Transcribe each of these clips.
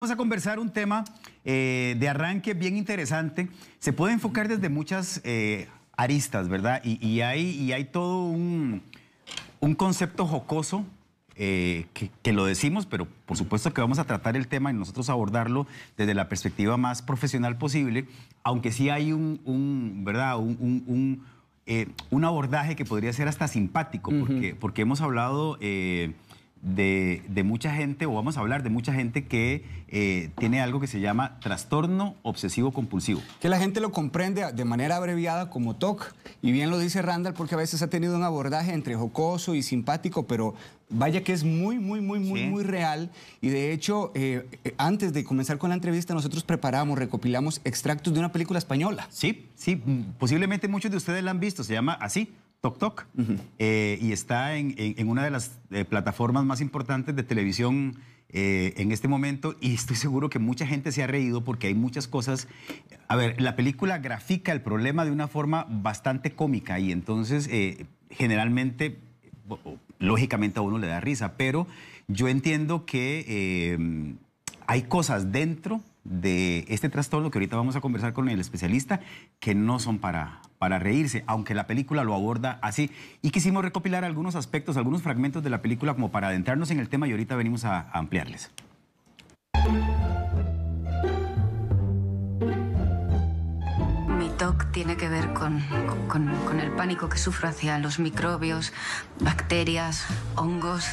Vamos a conversar un tema de arranque bien interesante. Se puede enfocar desde muchas aristas, ¿verdad? Y hay todo un concepto jocoso que lo decimos, pero por supuesto que vamos a tratar el tema y nosotros abordarlo desde la perspectiva más profesional posible, aunque sí hay ¿verdad? Un abordaje que podría ser hasta simpático, porque hemos hablado de mucha gente, o vamos a hablar de mucha gente que tiene algo que se llama trastorno obsesivo compulsivo. Que la gente lo comprende de manera abreviada como TOC, y bien lo dice Randall, porque a veces ha tenido un abordaje entre jocoso y simpático, pero vaya que es muy real. Y de hecho, antes de comenzar con la entrevista, nosotros recopilamos extractos de una película española. Sí, posiblemente muchos de ustedes la han visto, se llama así, Toc Toc, y está en una de las plataformas más importantes de televisión en este momento, y estoy seguro que mucha gente se ha reído porque hay muchas cosas. A ver, la película grafica el problema de una forma bastante cómica y entonces generalmente, lógicamente a uno le da risa, pero yo entiendo que hay cosas dentro de este trastorno que ahorita vamos a conversar con el especialista que no son para reírse, aunque la película lo aborda así. Y quisimos recopilar algunos aspectos, algunos fragmentos de la película como para adentrarnos en el tema y ahorita venimos a ampliarles. Mi TOC tiene que ver con el pánico que sufro hacia los microbios, bacterias, hongos,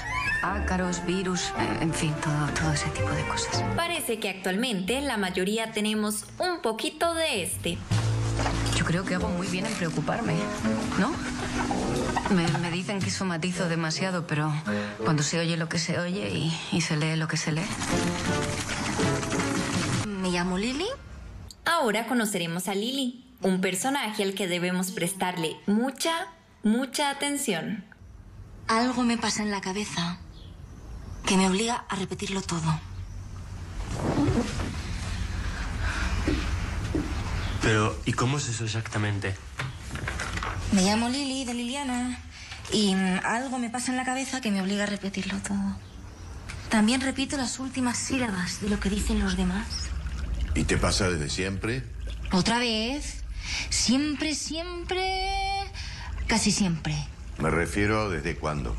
ácaros, virus, en fin, todo ese tipo de cosas. Parece que actualmente la mayoría tenemos un poquito de este. Yo creo que hago muy bien en preocuparme, ¿no? Me dicen que somatizo demasiado, pero cuando se oye lo que se oye y se lee lo que se lee. Me llamo Lili. Ahora conoceremos a Lili, un personaje al que debemos prestarle mucha atención. Algo me pasa en la cabeza que me obliga a repetirlo todo. Pero, ¿y cómo es eso exactamente? Me llamo Lili, de Liliana, y algo me pasa en la cabeza que me obliga a repetirlo todo. También repito las últimas sílabas de lo que dicen los demás. ¿Y te pasa desde siempre? ¿Otra vez? Siempre, casi siempre. Me refiero a ¿desde cuándo?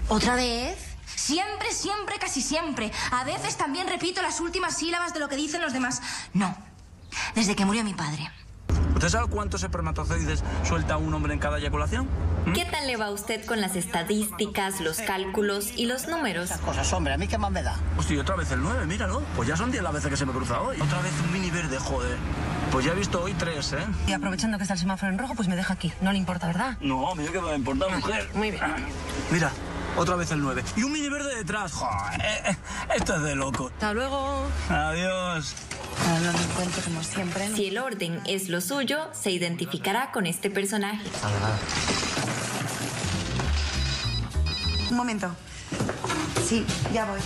¿Otra vez? Siempre, casi siempre. A veces también repito las últimas sílabas de lo que dicen los demás. No, desde que murió mi padre. ¿Usted sabe cuántos espermatozoides suelta un hombre en cada eyaculación? ¿Qué tal le va a usted con las estadísticas, los cálculos y los números? Esas cosas, hombre, ¿a mí qué más me da? Hostia, otra vez el 9, míralo. Pues ya son 10 las veces que se me cruza hoy. Otra vez un mini verde, joder. Pues ya he visto hoy 3, ¿eh? Y aprovechando que está el semáforo en rojo, pues me deja aquí. No le importa, ¿verdad? No, a mí que me va a importar, mujer. Muy bien. Mira, otra vez el 9. Y un mini verde detrás. Joder, esto es de loco. Hasta luego. Adiós. No me encuentro como siempre, ¿no? Si el orden es lo suyo, se identificará con este personaje. Un momento. Sí, ya voy.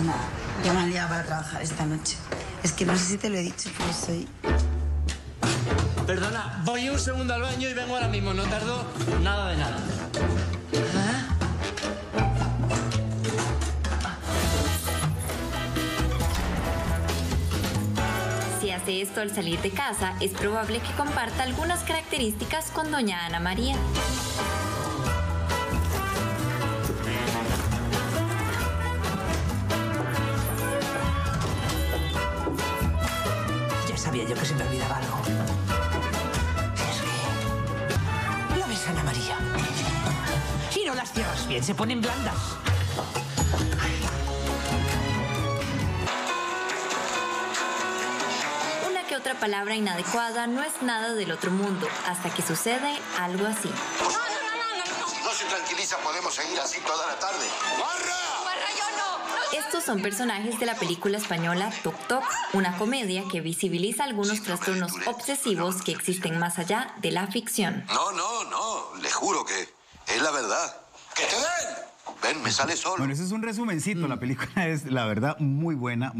Nada, ya me han liado para trabajar esta noche. Es que no sé si te lo he dicho, pero soy... Perdona, voy un segundo al baño y vengo ahora mismo. No tardo nada de nada. Si hace esto al salir de casa, es probable que comparta algunas características con doña Ana María. Ya sabía yo que se me olvidaba algo. Es que... ¿La ves, Ana María? Si no las cierras bien, se ponen blandas. Otra palabra inadecuada no es nada del otro mundo, hasta que sucede algo así. Si no se tranquiliza, podemos seguir así toda la tarde. ¡Barra! Estos son personajes de la película española Toc Toc, una comedia que visibiliza algunos trastornos obsesivos que existen más allá de la ficción. No, le juro que es la verdad. ¡Que te den! Ven, me sale solo. Bueno, eso es un resumencito. La película es, la verdad, muy buena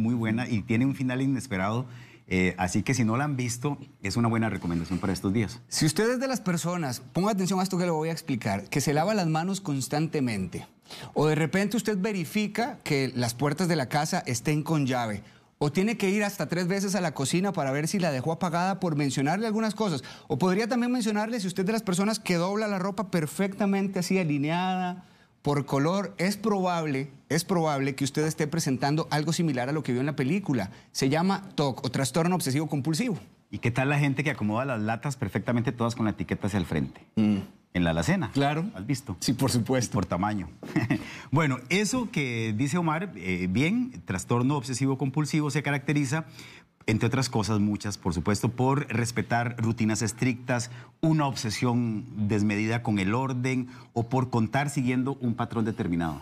y tiene un final inesperado. Así que si no la han visto, es una buena recomendación para estos días. Si usted es de las personas, ponga atención a esto que le voy a explicar, que se lava las manos constantemente, o de repente usted verifica que las puertas de la casa estén con llave, o tiene que ir hasta 3 veces a la cocina para ver si la dejó apagada, por mencionarle algunas cosas. O podría también mencionarle si usted es de las personas que dobla la ropa perfectamente así alineada, por color. Es probable que usted esté presentando algo similar a lo que vio en la película. Se llama TOC, o trastorno obsesivo compulsivo. ¿Y qué tal la gente que acomoda las latas perfectamente todas con la etiqueta hacia el frente? En la alacena. Claro. ¿Has visto? Sí, por supuesto. Por tamaño. Bueno, eso que dice Omar, bien, trastorno obsesivo compulsivo se caracteriza, entre otras cosas muchas, por supuesto, por respetar rutinas estrictas, una obsesión desmedida con el orden o por contar siguiendo un patrón determinado.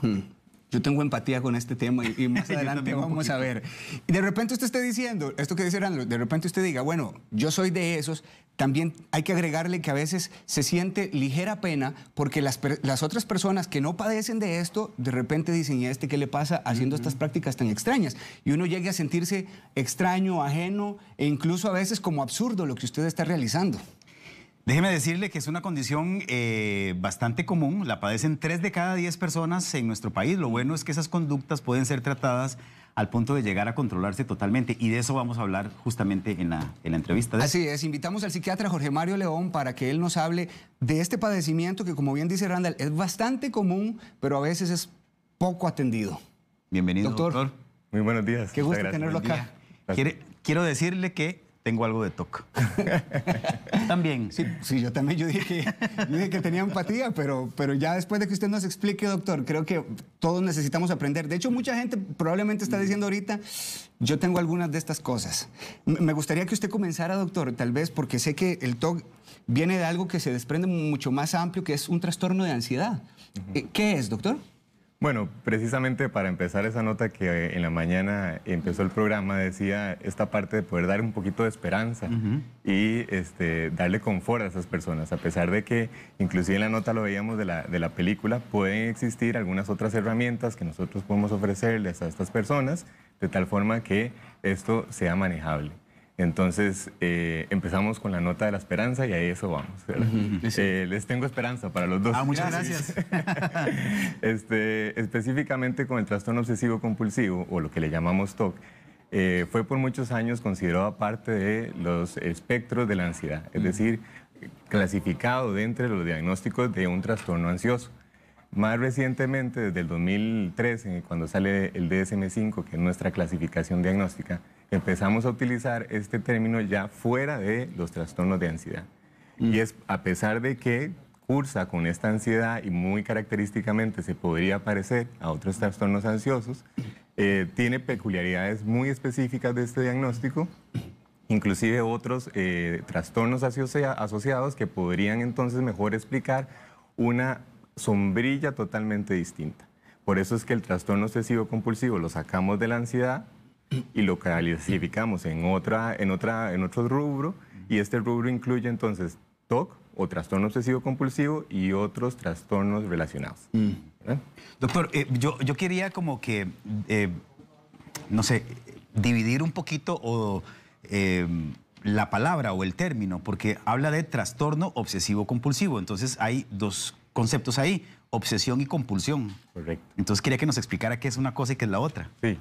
Yo tengo empatía con este tema y más adelante vamos a ver. Y de repente usted esté diciendo, esto que dice Randall, de repente usted diga, bueno, yo soy de esos, también hay que agregarle que a veces se siente ligera pena porque las otras personas que no padecen de esto, de repente dicen, ¿y a este qué le pasa haciendo estas prácticas tan extrañas? Y uno llega a sentirse extraño, ajeno e incluso a veces como absurdo lo que usted está realizando. Déjeme decirle que es una condición bastante común, la padecen 3 de cada 10 personas en nuestro país. Lo bueno es que esas conductas pueden ser tratadas al punto de llegar a controlarse totalmente, y de eso vamos a hablar justamente en la entrevista. Así es, invitamos al psiquiatra Jorge Mario León para que él nos hable de este padecimiento que, como bien dice Randall, es bastante común, pero a veces es poco atendido. Bienvenido, doctor. Muy buenos días. Qué gusto tenerlo acá. Quiero decirle que tengo algo de TOC. También. Sí, yo también. Yo dije que tenía empatía, pero ya después de que usted nos explique, doctor, creo que todos necesitamos aprender. De hecho, mucha gente probablemente está diciendo ahorita, yo tengo algunas de estas cosas. Me gustaría que usted comenzara, doctor, tal vez, porque sé que el TOC viene de algo que se desprende mucho más amplio, que es un trastorno de ansiedad. ¿Qué es, doctor? Bueno, precisamente para empezar esa nota que en la mañana empezó el programa, decía esta parte de poder dar un poquito de esperanza y darle confort a esas personas, a pesar de que inclusive en la nota lo veíamos de la película, pueden existir algunas otras herramientas que nosotros podemos ofrecerles a estas personas de tal forma que esto sea manejable. Entonces empezamos con la nota de la esperanza y a eso vamos. Les tengo esperanza para los dos. Muchas gracias. Específicamente con el trastorno obsesivo compulsivo, o lo que le llamamos TOC, fue por muchos años considerado parte de los espectros de la ansiedad, es decir, clasificado dentro de los diagnósticos de un trastorno ansioso. Más recientemente, desde el 2013, cuando sale el DSM-5, que es nuestra clasificación diagnóstica, empezamos a utilizar este término ya fuera de los trastornos de ansiedad. Y es a pesar de que cursa con esta ansiedad y muy característicamente se podría parecer a otros trastornos ansiosos, tiene peculiaridades muy específicas de este diagnóstico, inclusive otros trastornos asociados que podrían entonces mejor explicar una sombrilla totalmente distinta. Por eso es que el trastorno obsesivo compulsivo lo sacamos de la ansiedad y lo clasificamos en otro rubro, y este rubro incluye entonces TOC o trastorno obsesivo compulsivo y otros trastornos relacionados. Doctor, yo quería como que, no sé, dividir un poquito la palabra o el término, porque habla de trastorno obsesivo compulsivo. Entonces hay 2 conceptos ahí, obsesión y compulsión. Correcto. Entonces quería que nos explicara qué es una cosa y qué es la otra. Sí.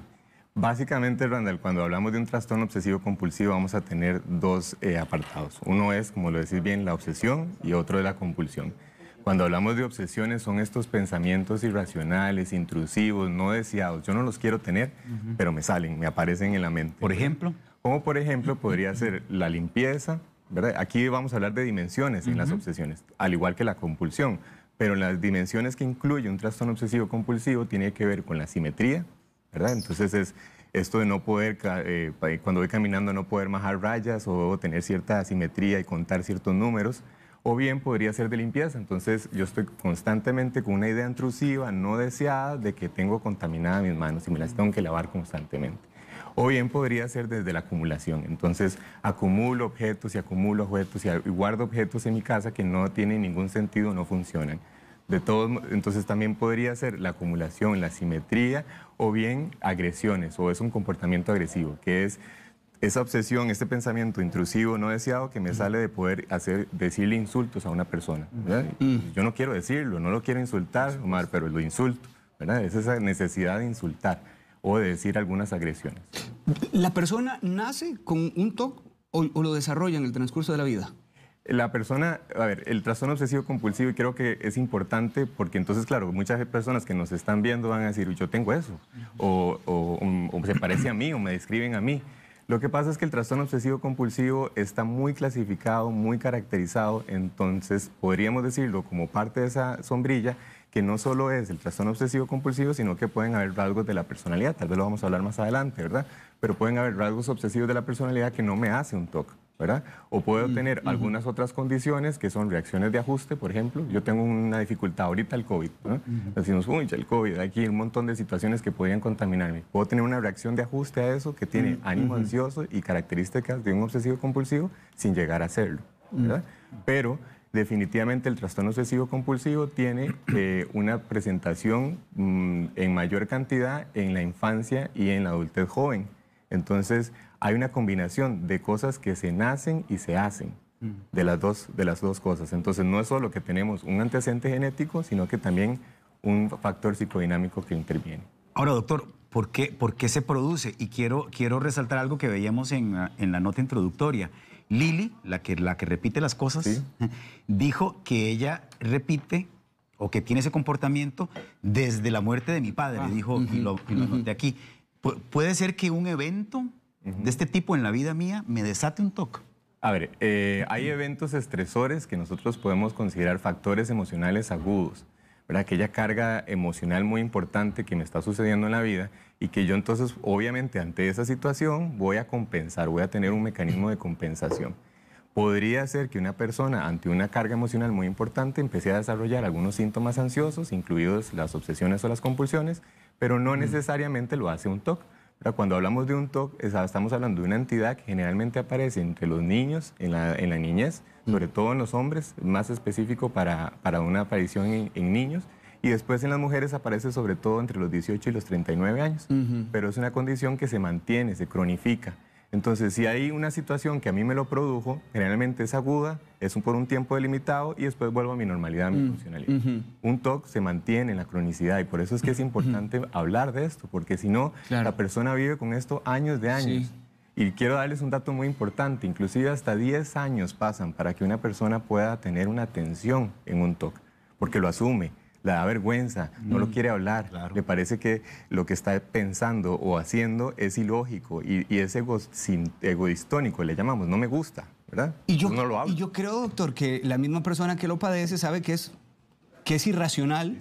Básicamente, Randall, cuando hablamos de un trastorno obsesivo compulsivo vamos a tener 2 apartados. Uno es, como lo decís bien, la obsesión, y otro es la compulsión. Cuando hablamos de obsesiones son estos pensamientos irracionales, intrusivos, no deseados. Yo no los quiero tener, pero me salen, me aparecen en la mente. ¿Por ejemplo? Como por ejemplo podría ser la limpieza, ¿verdad? Aquí vamos a hablar de dimensiones en las obsesiones, al igual que la compulsión. Pero las dimensiones que incluye un trastorno obsesivo compulsivo tiene que ver con la simetría, ¿verdad? Entonces es esto de no poder, cuando voy caminando, no poder majar rayas o tener cierta asimetría y contar ciertos números. O bien podría ser de limpieza. Entonces yo estoy constantemente con una idea intrusiva, no deseada, de que tengo contaminadas mis manos y me las tengo que lavar constantemente. O bien podría ser desde la acumulación. Entonces acumulo objetos y guardo objetos en mi casa que no tienen ningún sentido, no funcionan. Entonces también podría ser la acumulación, la simetría, o bien agresiones, o es un comportamiento agresivo, que es esa obsesión, este pensamiento intrusivo no deseado que me sale de poder decirle insultos a una persona, ¿verdad? Yo no quiero decirlo, no lo quiero insultar, Omar, pero lo insulto, ¿verdad? Es esa necesidad de insultar o de decir algunas agresiones. ¿La persona nace con un TOC o lo desarrolla en el transcurso de la vida? La persona, a ver, el trastorno obsesivo compulsivo, y creo que es importante porque entonces, claro, muchas personas que nos están viendo van a decir, yo tengo eso, o se parece a mí, o me describen a mí. Lo que pasa es que el trastorno obsesivo compulsivo está muy clasificado, muy caracterizado, entonces podríamos decirlo como parte de esa sombrilla, que no solo es el trastorno obsesivo compulsivo, sino que pueden haber rasgos de la personalidad, tal vez lo vamos a hablar más adelante, ¿verdad? Pero pueden haber rasgos obsesivos de la personalidad que no me hace un TOC, ¿verdad? O puedo tener algunas otras condiciones que son reacciones de ajuste, por ejemplo. Yo tengo una dificultad ahorita, el COVID, ¿no? Decimos, uy, ya el COVID, hay aquí un montón de situaciones que podrían contaminarme. Puedo tener una reacción de ajuste a eso que tiene ánimo ansioso y características de un obsesivo compulsivo sin llegar a serlo, ¿verdad? Pero definitivamente el trastorno obsesivo compulsivo tiene una presentación en mayor cantidad en la infancia y en la adultez joven. Entonces, hay una combinación de cosas que se nacen y se hacen, de las dos cosas. Entonces, no es solo que tenemos un antecedente genético, sino que también un factor psicodinámico que interviene. Ahora, doctor, ¿por qué se produce? Y quiero resaltar algo que veíamos en la nota introductoria. Lili, la que repite las cosas, ¿sí?, dijo que ella repite o que tiene ese comportamiento desde la muerte de mi padre, dijo, y lo anoté aquí. ¿Puede ser que un evento de este tipo en la vida mía me desate un TOC? A ver, hay eventos estresores que nosotros podemos considerar factores emocionales agudos, ¿verdad? Aquella carga emocional muy importante que me está sucediendo en la vida y que yo entonces, obviamente, ante esa situación voy a compensar, voy a tener un mecanismo de compensación. Podría ser que una persona ante una carga emocional muy importante empiece a desarrollar algunos síntomas ansiosos, incluidos las obsesiones o las compulsiones, pero no necesariamente lo hace un TOC. Cuando hablamos de un TOC, estamos hablando de una entidad que generalmente aparece entre los niños, en la niñez, sobre todo en los hombres, más específico para una aparición en niños, y después en las mujeres aparece sobre todo entre los 18 y los 39 años. Pero es una condición que se mantiene, se cronifica. Entonces, si hay una situación que a mí me lo produjo, generalmente es aguda, es por un tiempo delimitado y después vuelvo a mi normalidad, a mi funcionalidad. Un TOC se mantiene en la cronicidad y por eso es que es importante hablar de esto, porque si no, la persona vive con esto años de años. Sí. Y quiero darles un dato muy importante, inclusive hasta 10 años pasan para que una persona pueda tener una atención en un TOC, porque lo asume. Le da vergüenza, no lo quiere hablar, le parece que lo que está pensando o haciendo es ilógico y es egoistónico, le llamamos, no me gusta, ¿verdad? Y yo, no lo hablo. Y yo creo, doctor, que la misma persona que lo padece sabe que es irracional,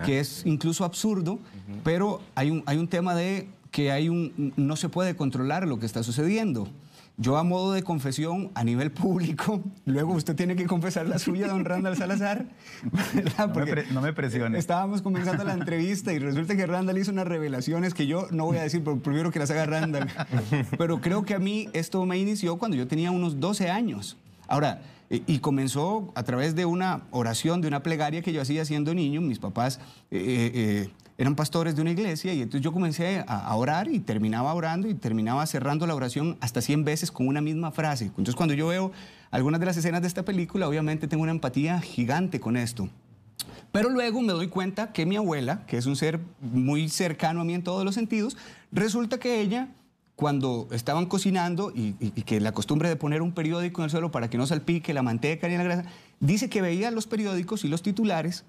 que es incluso absurdo, pero hay un tema de que no se puede controlar lo que está sucediendo. Yo, a modo de confesión, a nivel público, luego usted tiene que confesar la suya, don Randall Salazar, ¿verdad? Porque no me presione. Estábamos comenzando la entrevista y resulta que Randall hizo unas revelaciones que yo no voy a decir, pero prefiero que las haga Randall. Pero creo que a mí esto me inició cuando yo tenía unos 12 años. Ahora, y comenzó a través de una oración, de una plegaria que yo hacía siendo niño. Mis papás eran pastores de una iglesia y entonces yo comencé a orar y terminaba orando y terminaba cerrando la oración hasta 100 veces con una misma frase. Entonces, cuando yo veo algunas de las escenas de esta película, obviamente tengo una empatía gigante con esto. Pero luego me doy cuenta que mi abuela, que es un ser muy cercano a mí en todos los sentidos, resulta que ella, cuando estaban cocinando y que la costumbre de poner un periódico en el suelo para que no salpique la manteca ni la grasa, dice que veía los periódicos y los titulares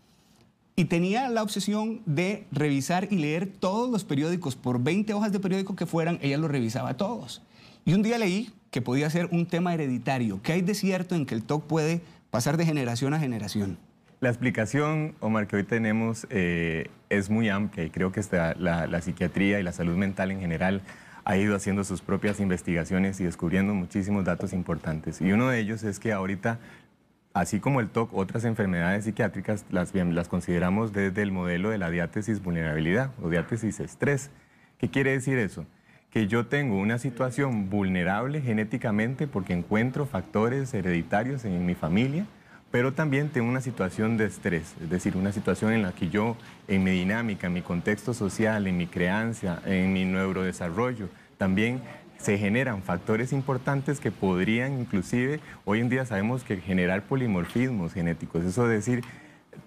y tenía la obsesión de revisar y leer todos los periódicos, por 20 hojas de periódico que fueran, ella los revisaba todos. Y un día leí que podía ser un tema hereditario. ¿Qué hay de cierto en que el TOC puede pasar de generación a generación? La explicación, Omar, que hoy tenemos es muy amplia y creo que la psiquiatría y la salud mental en general ha ido haciendo sus propias investigaciones y descubriendo muchísimos datos importantes. Y uno de ellos es que ahorita, así como el TOC, otras enfermedades psiquiátricas las consideramos desde el modelo de la diátesis vulnerabilidad o diátesis estrés. ¿Qué quiere decir eso? Que yo tengo una situación vulnerable genéticamente porque encuentro factores hereditarios en mi familia, pero también tengo una situación de estrés, es decir, una situación en la que yo, en mi dinámica, en mi contexto social, en mi crianza, en mi neurodesarrollo, también se generan factores importantes que podrían inclusive, hoy en día sabemos que generar polimorfismos genéticos, eso es decir,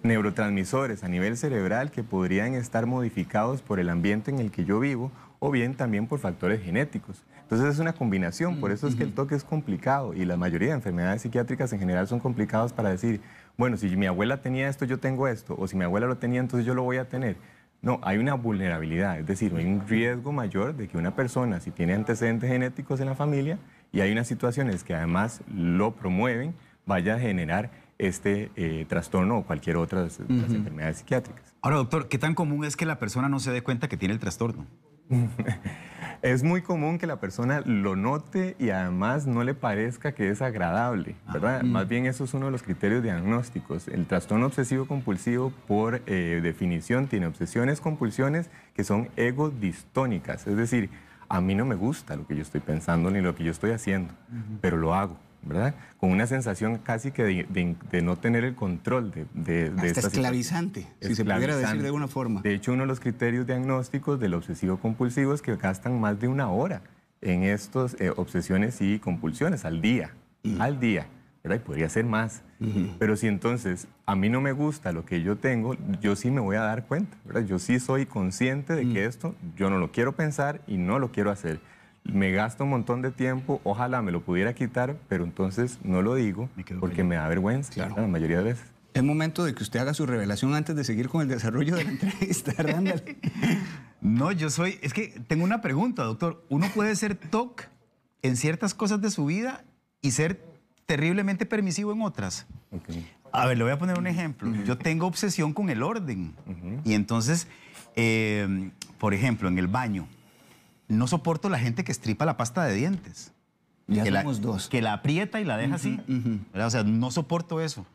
neurotransmisores a nivel cerebral que podrían estar modificados por el ambiente en el que yo vivo o bien también por factores genéticos. Entonces es una combinación, por eso es que el TOC es complicado y la mayoría de enfermedades psiquiátricas en general son complicadas para decir, bueno, si mi abuela tenía esto, yo tengo esto, o si mi abuela lo tenía, entonces yo lo voy a tener. No, hay una vulnerabilidad, es decir, hay un riesgo mayor de que una persona, si tiene antecedentes genéticos en la familia y hay unas situaciones que además lo promueven, vaya a generar este trastorno o cualquier otra de las enfermedades psiquiátricas. Ahora, doctor, ¿qué tan común es que la persona no se dé cuenta que tiene el trastorno? Es muy común que la persona lo note y además no le parezca que es agradable, ¿verdad? Más bien eso es uno de los criterios diagnósticos. El trastorno obsesivo compulsivo, por definición, tiene obsesiones, compulsiones que son egodistónicas. Es decir, a mí no me gusta lo que yo estoy pensando ni lo que yo estoy haciendo, pero lo hago, ¿verdad? Con una sensación casi que de no tener el control de esta esclavizante, si se pudiera decir de alguna forma. De hecho, uno de los criterios diagnósticos del obsesivo compulsivo es que gastan más de 1 hora en estas obsesiones y compulsiones al día, ¿verdad? Y podría ser más. Pero si entonces a mí no me gusta lo que yo tengo, yo sí me voy a dar cuenta, ¿verdad? Yo sí soy consciente de que esto yo no lo quiero pensar y no lo quiero hacer. Me gasto un montón de tiempo, ojalá me lo pudiera quitar, pero entonces no lo digo porque me da vergüenza, claro, la mayoría de veces. Es momento de que usted haga su revelación antes de seguir con el desarrollo de la entrevista, Randall. No, es que tengo una pregunta, doctor. ¿Uno puede ser TOC en ciertas cosas de su vida y ser terriblemente permisivo en otras? A ver, le voy a poner un ejemplo. Yo tengo obsesión con el orden. Y entonces, por ejemplo, en el baño, no soporto la gente que estripa la pasta de dientes. Ya somos dos. Que la aprieta y la deja así. O sea, no soporto eso.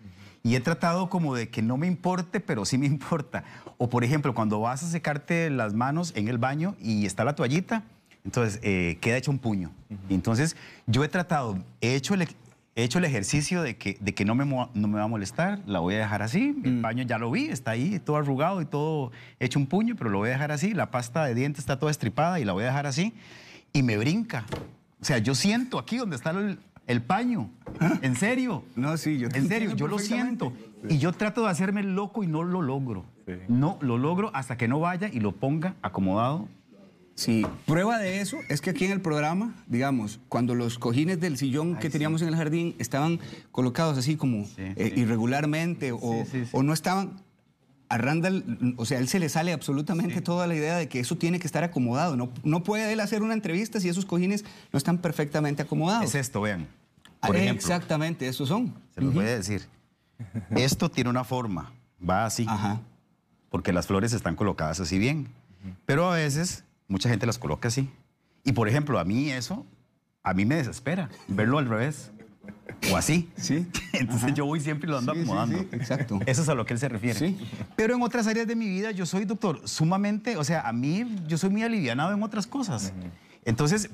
Y he tratado como de que no me importe, pero sí me importa. O, por ejemplo, cuando vas a secarte las manos en el baño y está la toallita, entonces queda hecho un puño. Y entonces yo he tratado, he hecho el ejercicio de que no me va a molestar, la voy a dejar así. El baño ya lo vi, está ahí todo arrugado y todo hecho un puño, pero lo voy a dejar así. La pasta de dientes está toda estripada y la voy a dejar así. Y me brinca. O sea, yo siento aquí donde está el paño. ¿En serio? No, sí, yo en serio, yo lo siento. Y yo trato de hacerme loco y no lo logro. No lo logro hasta que no vaya y lo ponga acomodado. Sí, prueba de eso es que aquí en el programa, digamos, cuando los cojines del sillón que teníamos en el jardín estaban colocados así como irregularmente o no estaban, a Randall, o sea, a él se le sale absolutamente toda la idea de que eso tiene que estar acomodado. No puede él hacer una entrevista si esos cojines no están perfectamente acomodados. Es esto, vean. Por ejemplo, exactamente, estos son. Se los voy a decir. Esto tiene una forma, va así, porque las flores están colocadas así bien. Pero a veces mucha gente las coloca así. Y por ejemplo, a mí me desespera verlo al revés. O así. Sí. Entonces yo voy siempre y lo ando acomodando. Sí, exacto. Eso es a lo que él se refiere. Sí. Pero en otras áreas de mi vida yo soy, doctor, sumamente, o sea, a mí yo soy muy alivianado en otras cosas. Entonces,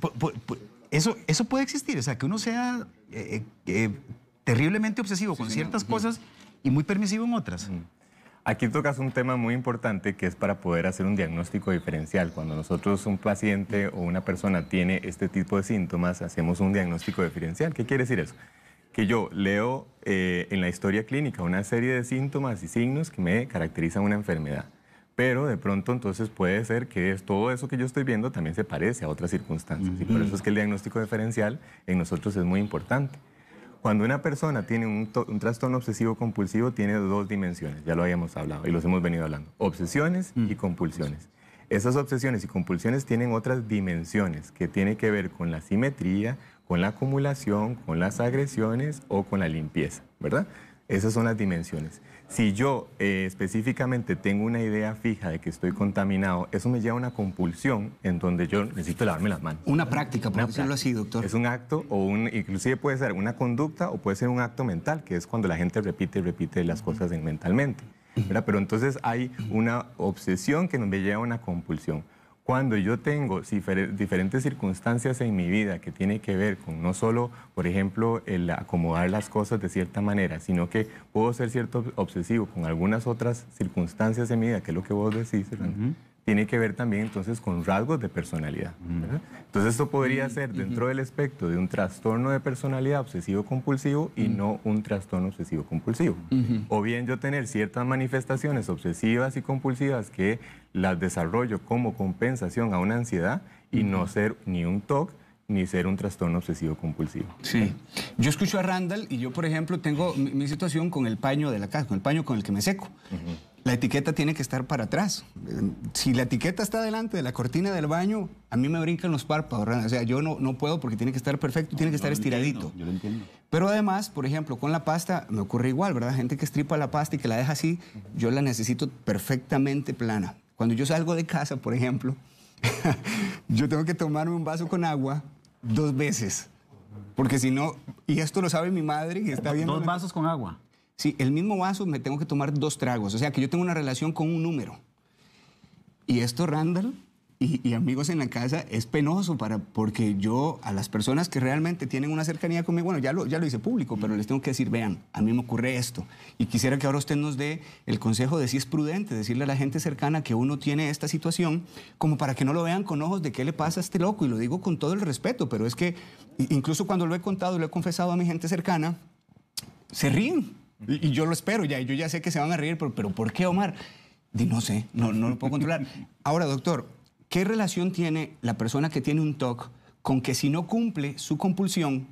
eso puede existir. O sea, que uno sea terriblemente obsesivo con ciertas cosas y muy permisivo en otras. Aquí tocas un tema muy importante que es para poder hacer un diagnóstico diferencial. Cuando nosotros, un paciente o una persona tiene este tipo de síntomas, hacemos un diagnóstico diferencial. ¿Qué quiere decir eso? Que yo leo en la historia clínica una serie de síntomas y signos que me caracterizan una enfermedad. Pero de pronto entonces puede ser que todo eso que yo estoy viendo también se parece a otras circunstancias. Y por eso es que el diagnóstico diferencial en nosotros es muy importante. Cuando una persona tiene un trastorno obsesivo compulsivo, tiene 2 dimensiones, ya lo habíamos hablado y los hemos venido hablando, obsesiones y compulsiones. Esas obsesiones y compulsiones tienen otras dimensiones que tienen que ver con la simetría, con la acumulación, con las agresiones o con la limpieza, ¿verdad? Esas son las dimensiones. Si yo específicamente tengo una idea fija de que estoy contaminado, eso me lleva a una compulsión en donde yo necesito lavarme las manos. Una práctica, por decirlo así, doctor. Es un acto inclusive puede ser una conducta o puede ser un acto mental, que es cuando la gente repite y repite las cosas mentalmente, ¿verdad? Pero entonces hay una obsesión que me lleva a una compulsión. Cuando yo tengo diferentes circunstancias en mi vida que tiene que ver con no solo, por ejemplo, el acomodar las cosas de cierta manera, sino que puedo ser cierto obsesivo con algunas otras circunstancias en mi vida, que es lo que vos decís, tiene que ver también entonces con rasgos de personalidad, ¿verdad? Entonces esto podría ser dentro del espectro de un trastorno de personalidad obsesivo-compulsivo y no un trastorno obsesivo-compulsivo. O bien yo tener ciertas manifestaciones obsesivas y compulsivas que las desarrollo como compensación a una ansiedad y no ser ni un TOC ni ser un trastorno obsesivo-compulsivo. Sí. Yo escucho a Randall y yo, por ejemplo, tengo mi situación con el paño de la casa, con el paño con el que me seco. La etiqueta tiene que estar para atrás. Si la etiqueta está delante de la cortina del baño, a mí me brincan los párpados, Randall. O sea, yo no puedo porque tiene que estar perfecto, tiene que estar estiradito. Yo lo entiendo. Pero además, por ejemplo, con la pasta me ocurre igual, ¿verdad? Gente que estripa la pasta y que la deja así, yo la necesito perfectamente plana. Cuando yo salgo de casa, por ejemplo, yo tengo que tomarme un vaso con agua 2 veces. Porque si no, y esto lo sabe mi madre que está viendo... 2 vasos con agua. Sí, el mismo vaso me tengo que tomar 2 tragos. O sea, que yo tengo una relación con un número. Y esto, Randall y amigos en la casa, es penoso porque yo, a las personas que realmente tienen una cercanía conmigo, bueno, ya lo hice público, pero les tengo que decir, vean, a mí me ocurre esto. Y quisiera que ahora usted nos dé el consejo de si es prudente decirle a la gente cercana que uno tiene esta situación, como para que no lo vean con ojos de qué le pasa a este loco. Y lo digo con todo el respeto, pero es que incluso cuando lo he contado y lo he confesado a mi gente cercana, se ríen. Y yo lo espero ya, y yo ya sé que se van a reír, pero ¿por qué, Omar? No sé, no lo puedo controlar. Ahora, doctor, ¿qué relación tiene la persona que tiene un TOC con que si no cumple su compulsión,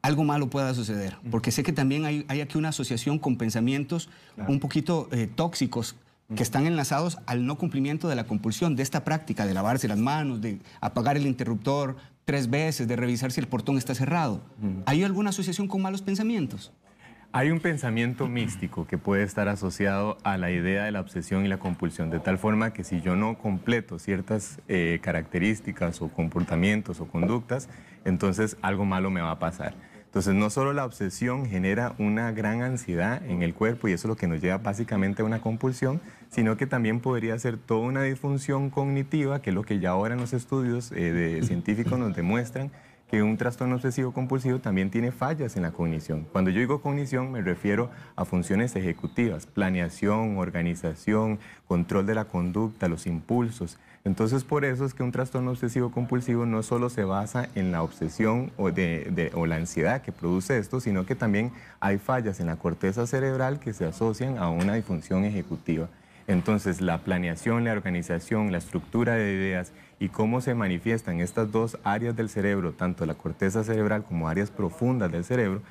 algo malo pueda suceder? Porque sé que también hay aquí una asociación con pensamientos un poquito tóxicos que están enlazados al no cumplimiento de la compulsión, de esta práctica de lavarse las manos, de apagar el interruptor 3 veces, de revisar si el portón está cerrado. ¿Hay alguna asociación con malos pensamientos? Hay un pensamiento místico que puede estar asociado a la idea de la obsesión y la compulsión, de tal forma que si yo no completo ciertas características o comportamientos o conductas, entonces algo malo me va a pasar. Entonces no solo la obsesión genera una gran ansiedad en el cuerpo y eso es lo que nos lleva básicamente a una compulsión, sino que también podría ser toda una disfunción cognitiva, que es lo que ya ahora en los estudios científicos nos demuestran, que un trastorno obsesivo compulsivo también tiene fallas en la cognición. Cuando yo digo cognición me refiero a funciones ejecutivas, planeación, organización, control de la conducta, los impulsos. Entonces por eso es que un trastorno obsesivo compulsivo no solo se basa en la obsesión o la ansiedad que produce esto, sino que también hay fallas en la corteza cerebral que se asocian a una disfunción ejecutiva. Entonces la planeación, la organización, la estructura de ideas y cómo se manifiestan estas 2 áreas del cerebro, tanto la corteza cerebral como áreas profundas del cerebro,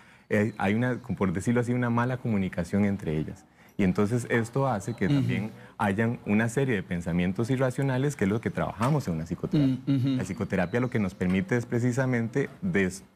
hay una, por decirlo así, una mala comunicación entre ellas. Y entonces esto hace que también hayan una serie de pensamientos irracionales, que es lo que trabajamos en una psicoterapia. La psicoterapia lo que nos permite es precisamente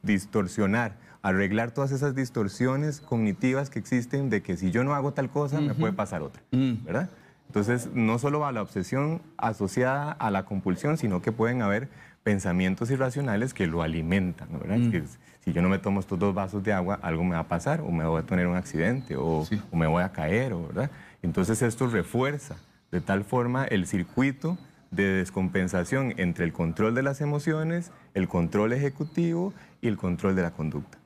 distorsionar, arreglar todas esas distorsiones cognitivas que existen de que si yo no hago tal cosa, me puede pasar otra, ¿verdad? Entonces, no solo va la obsesión asociada a la compulsión, sino que pueden haber pensamientos irracionales que lo alimentan, ¿verdad? Es que si yo no me tomo estos 2 vasos de agua, algo me va a pasar, o me voy a tener un accidente, o me voy a caer, ¿verdad? Entonces, esto refuerza de tal forma el circuito de descompensación entre el control de las emociones, el control ejecutivo y el control de la conducta.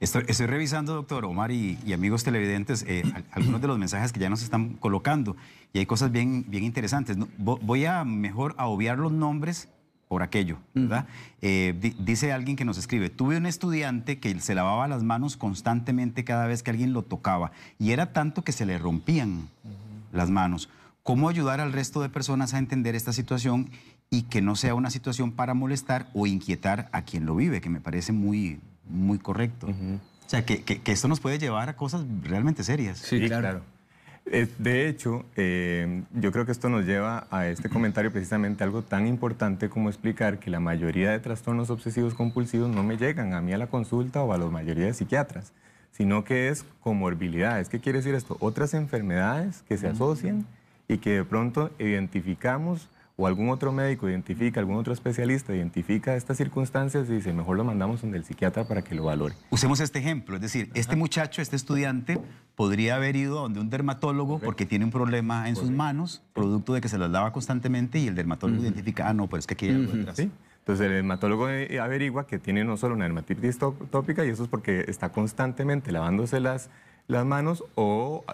Estoy revisando, doctor Omar y amigos televidentes, algunos de los mensajes que ya nos están colocando y hay cosas bien interesantes. Voy a mejor a obviar los nombres por aquello, ¿verdad? Dice alguien que nos escribe, tuve un estudiante que se lavaba las manos constantemente cada vez que alguien lo tocaba y era tanto que se le rompían las manos. ¿Cómo ayudar al resto de personas a entender esta situación y que no sea una situación para molestar o inquietar a quien lo vive, que me parece muy correcto? O sea, que esto nos puede llevar a cosas realmente serias. Sí, claro. De hecho, yo creo que esto nos lleva a este comentario precisamente algo tan importante como explicar que la mayoría de trastornos obsesivos compulsivos no me llegan a mí a la consulta o a la mayoría de psiquiatras, sino que es comorbilidades. ¿Qué quiere decir esto? Otras enfermedades que se asocian y que de pronto identificamos o algún otro médico identifica, algún otro especialista identifica estas circunstancias y dice, mejor lo mandamos donde el psiquiatra para que lo valore. Usemos este ejemplo, es decir, este muchacho, este estudiante, podría haber ido a donde un dermatólogo porque tiene un problema en sus manos, producto de que se las lava constantemente y el dermatólogo identifica, no, pero es que aquí hay algo detrás. ¿Sí? Entonces el dermatólogo averigua que tiene no solo una dermatitis tópica y eso es porque está constantemente lavándose las manos o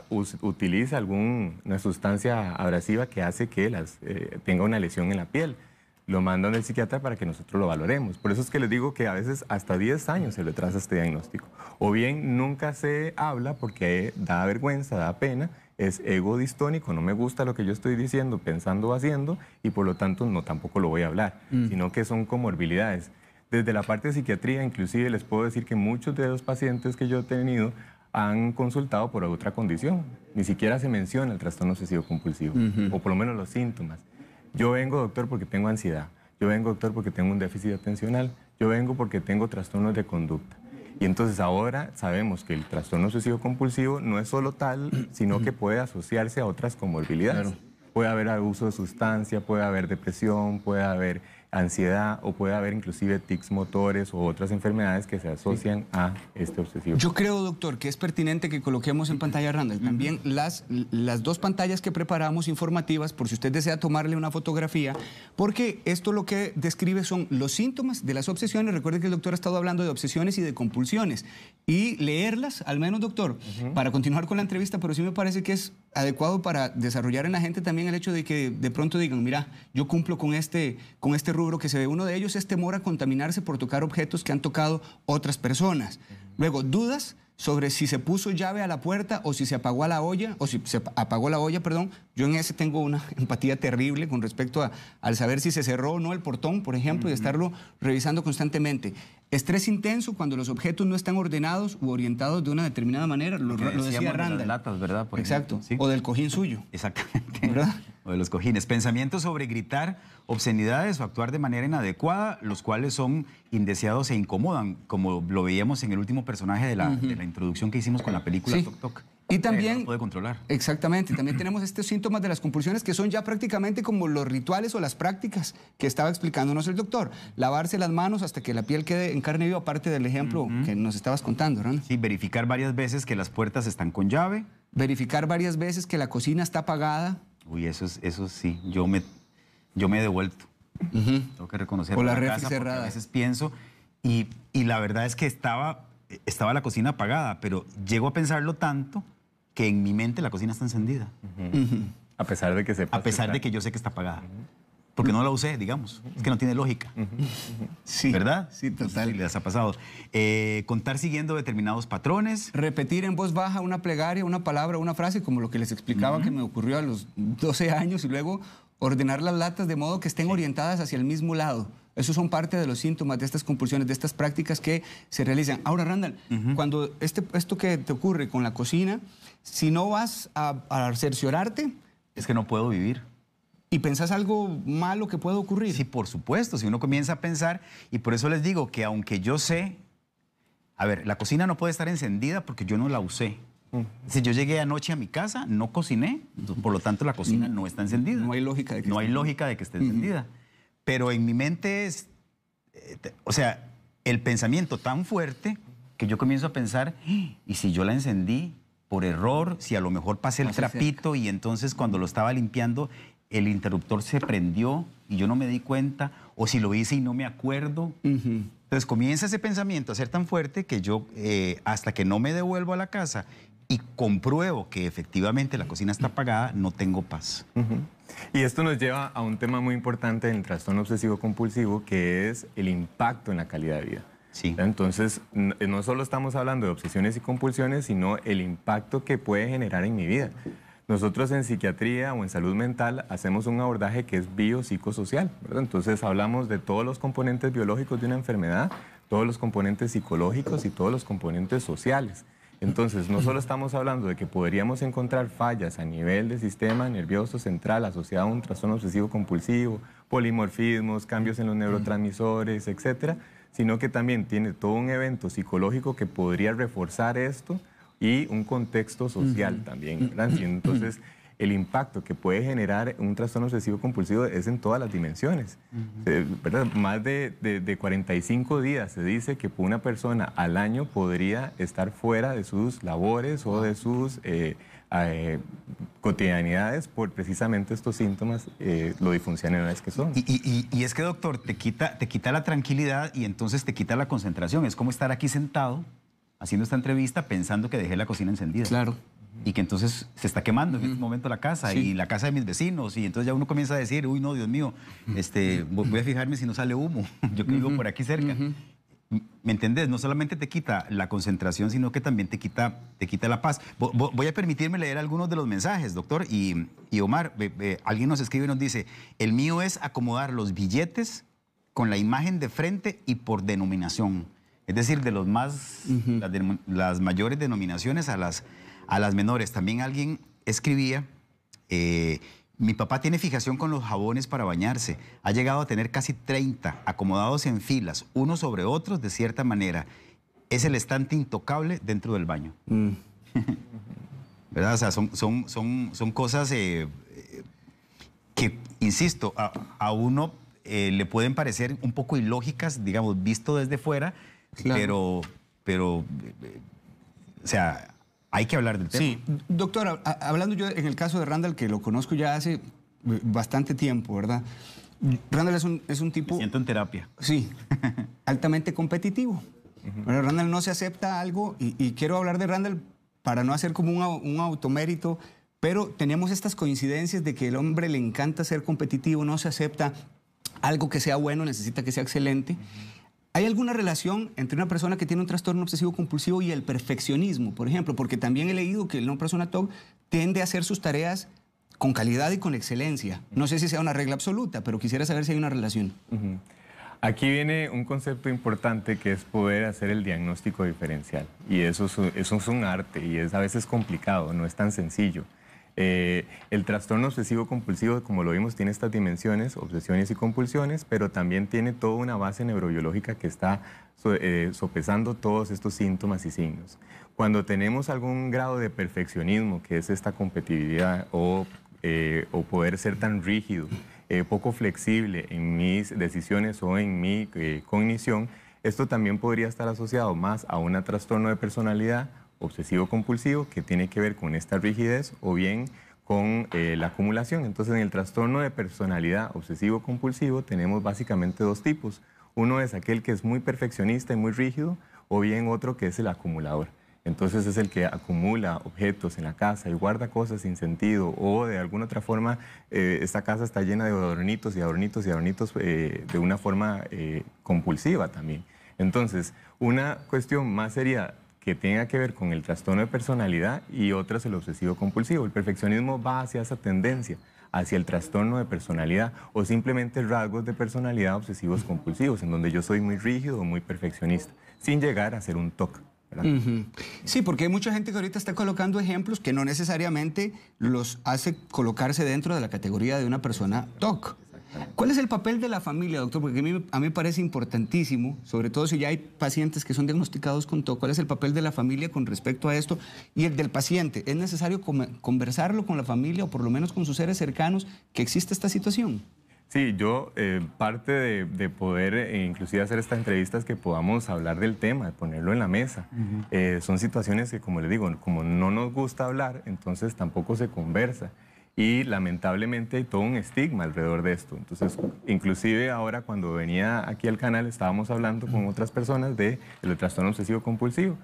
utiliza alguna sustancia abrasiva que hace que tenga una lesión en la piel. Lo mandan al psiquiatra para que nosotros lo valoremos. Por eso es que les digo que a veces hasta 10 años se retrasa este diagnóstico. O bien nunca se habla porque da vergüenza, da pena, es ego distónico, no me gusta lo que yo estoy diciendo, pensando o haciendo, y por lo tanto tampoco lo voy a hablar, sino que son comorbilidades. Desde la parte de psiquiatría, inclusive les puedo decir que muchos de los pacientes que yo he tenido han consultado por otra condición. Ni siquiera se menciona el trastorno obsesivo compulsivo, o por lo menos los síntomas. Yo vengo, doctor, porque tengo ansiedad. Yo vengo, doctor, porque tengo un déficit atencional. Yo vengo porque tengo trastornos de conducta. Y entonces ahora sabemos que el trastorno obsesivo compulsivo no es solo tal, sino que puede asociarse a otras comorbilidades. Claro. Puede haber abuso de sustancia, puede haber depresión, puede haber ansiedad o puede haber inclusive tics motores o otras enfermedades que se asocian a este obsesivo. Yo creo, doctor, que es pertinente que coloquemos en pantalla, Randall, también las dos pantallas que preparamos informativas, por si usted desea tomarle una fotografía, porque esto lo que describe son los síntomas de las obsesiones. Recuerde que el doctor ha estado hablando de obsesiones y de compulsiones, y leerlas, al menos, doctor, para continuar con la entrevista, pero sí me parece que es adecuado para desarrollar en la gente también el hecho de que de pronto digan, mira, yo cumplo con este rubro que se ve. Uno de ellos es temor a contaminarse por tocar objetos que han tocado otras personas. Luego, dudas sobre si se puso llave a la puerta o si se apagó la olla, perdón. Yo en ese tengo una empatía terrible con respecto al saber si se cerró o no el portón, por ejemplo, y estarlo revisando constantemente. Estrés intenso cuando los objetos no están ordenados u orientados de una determinada manera, lo decía Randall. De las latas, ¿verdad? Por Exacto, ejemplo, ¿sí? O del cojín suyo. Exactamente. ¿Verdad? O de los cojines. Pensamientos sobre gritar obscenidades o actuar de manera inadecuada, los cuales son indeseados e incomodan, como lo veíamos en el último personaje de la introducción que hicimos con la película Sí. Toc Toc. Y también, no puede controlar. Exactamente, también tenemos estos síntomas de las compulsiones que son ya prácticamente como los rituales o las prácticas que estaba explicándonos el doctor. Lavarse las manos hasta que la piel quede en carne viva, aparte del ejemplo que nos estabas contando, ¿no? Sí, verificar varias veces que las puertas están con llave. Verificar varias veces que la cocina está apagada. Uy, eso sí, yo me he devuelto. Tengo que reconocer. O la casa refri cerrada. A veces pienso, y la verdad es que estaba la cocina apagada, pero llego a pensarlo tanto que en mi mente la cocina está encendida. A pesar de que sepa. A pesar de que yo sé que está apagada. Porque no la usé, digamos. Es que no tiene lógica. Sí. ¿Verdad? Sí, total. Sí, les ha pasado. Contar siguiendo determinados patrones. Repetir en voz baja una plegaria, una palabra, una frase, como lo que les explicaba que me ocurrió a los 12 años, y luego ordenar las latas de modo que estén orientadas hacia el mismo lado. Esos son parte de los síntomas de estas compulsiones, de estas prácticas que se realizan. Ahora, Randall, cuando esto que te ocurre con la cocina, si no vas a cerciorarte... Es que no puedo vivir. ¿Y pensás algo malo que puede ocurrir? Sí, por supuesto. Si uno comienza a pensar, y por eso les digo que aunque yo sé... A ver, la cocina no puede estar encendida porque yo no la usé. Si yo llegué anoche a mi casa, no cociné, por lo tanto la cocina no está encendida. No hay lógica de que esté encendida. Pero en mi mente es, o sea, el pensamiento tan fuerte que yo comienzo a pensar, ¿y si yo la encendí por error? Si a lo mejor pasé el trapito y entonces cuando lo estaba limpiando el interruptor se prendió y yo no me di cuenta, o si lo hice y no me acuerdo. Entonces comienza ese pensamiento a ser tan fuerte que yo, hasta que no me devuelvo a la casa y compruebo que efectivamente la cocina está apagada, no tengo paz. Y esto nos lleva a un tema muy importante en el trastorno obsesivo compulsivo, que es el impacto en la calidad de vida. Sí. Entonces, no solo estamos hablando de obsesiones y compulsiones, sino el impacto que puede generar en mi vida. Nosotros en psiquiatría o en salud mental hacemos un abordaje que es biopsicosocial, ¿verdad? Entonces hablamos de todos los componentes biológicos de una enfermedad, todos los componentes psicológicos y todos los componentes sociales. Entonces, no solo estamos hablando de que podríamos encontrar fallas a nivel del sistema nervioso central asociado a un trastorno obsesivo compulsivo, polimorfismos, cambios en los neurotransmisores, etcétera, sino que también tiene todo un evento psicológico que podría reforzar esto y un contexto social también, ¿verdad? Y entonces, el impacto que puede generar un trastorno obsesivo compulsivo es en todas las dimensiones, ¿verdad? Más de 45 días se dice que una persona al año podría estar fuera de sus labores o de sus cotidianidades por precisamente estos síntomas, lo disfuncionales que son. Y es que, doctor, te quita la tranquilidad y entonces te quita la concentración. Es como estar aquí sentado haciendo esta entrevista pensando que dejé la cocina encendida. Claro. Y que entonces se está quemando en este momento la casa y la casa de mis vecinos. Y entonces ya uno comienza a decir, uy, no, Dios mío, voy a fijarme si no sale humo. Yo que vivo por aquí cerca. ¿Me entendés? No solamente te quita la concentración, sino que también te quita la paz. Voy a permitirme leer algunos de los mensajes, doctor. Y Omar, alguien nos escribe y nos dice, el mío es acomodar los billetes con la imagen de frente y por denominación. Es decir, de los más, las mayores denominaciones a las menores. También alguien escribía, mi papá tiene fijación con los jabones para bañarse. Ha llegado a tener casi 30, acomodados en filas, unos sobre otros de cierta manera. Es el estante intocable dentro del baño. ¿Verdad? O sea, son cosas que, insisto, a uno le pueden parecer un poco ilógicas, digamos, visto desde fuera, claro. pero o sea, hay que hablar del tema. Sí, doctor, hablando yo en el caso de Randall, que lo conozco ya hace bastante tiempo, ¿verdad? Randall es un tipo... Me siento en terapia. Sí, altamente competitivo. Pero Randall no se acepta algo, y quiero hablar de Randall para no hacer como un automérito, pero tenemos estas coincidencias de que el hombre le encanta ser competitivo, no se acepta algo que sea bueno, necesita que sea excelente. ¿Hay alguna relación entre una persona que tiene un trastorno obsesivo compulsivo y el perfeccionismo, por ejemplo? Porque también he leído que una persona TOC tiende a hacer sus tareas con calidad y con excelencia. No sé si sea una regla absoluta, pero quisiera saber si hay una relación. Aquí viene un concepto importante que es poder hacer el diagnóstico diferencial. Y eso es un arte y es a veces complicado, no es tan sencillo. El trastorno obsesivo compulsivo, como lo vimos, tiene estas dimensiones, obsesiones y compulsiones, pero también tiene toda una base neurobiológica que está sopesando todos estos síntomas y signos. Cuando tenemos algún grado de perfeccionismo, que es esta competitividad o poder ser tan rígido, poco flexible en mis decisiones o en mi cognición, esto también podría estar asociado más a un trastorno de personalidad obsesivo-compulsivo que tiene que ver con esta rigidez o bien con la acumulación. Entonces, en el trastorno de personalidad obsesivo-compulsivo tenemos básicamente dos tipos. Uno es aquel que es muy perfeccionista y muy rígido, o bien otro que es el acumulador. Entonces es el que acumula objetos en la casa y guarda cosas sin sentido, o de alguna otra forma esta casa está llena de adornitos y adornitos y adornitos de una forma compulsiva también. Entonces, una cuestión más sería que tenga que ver con el trastorno de personalidad y otra es el obsesivo compulsivo. El perfeccionismo va hacia esa tendencia, hacia el trastorno de personalidad o simplemente rasgos de personalidad obsesivos compulsivos, en donde yo soy muy rígido o muy perfeccionista, sin llegar a ser un TOC. Sí, porque hay mucha gente que ahorita está colocando ejemplos que no necesariamente los hace colocarse dentro de la categoría de una persona TOC. ¿Cuál es el papel de la familia, doctor? Porque a mí me parece importantísimo, sobre todo si ya hay pacientes que son diagnosticados con TOC, ¿cuál es el papel de la familia con respecto a esto? Y el del paciente, ¿es necesario conversarlo con la familia o por lo menos con sus seres cercanos que existe esta situación? Sí, yo parte de poder inclusive hacer esta entrevista es que podamos hablar del tema, de ponerlo en la mesa. Son situaciones que, como les digo, como no nos gusta hablar, entonces tampoco se conversa. Y lamentablemente hay todo un estigma alrededor de esto. Entonces, inclusive ahora cuando venía aquí al canal estábamos hablando con otras personas del trastorno obsesivo compulsivo.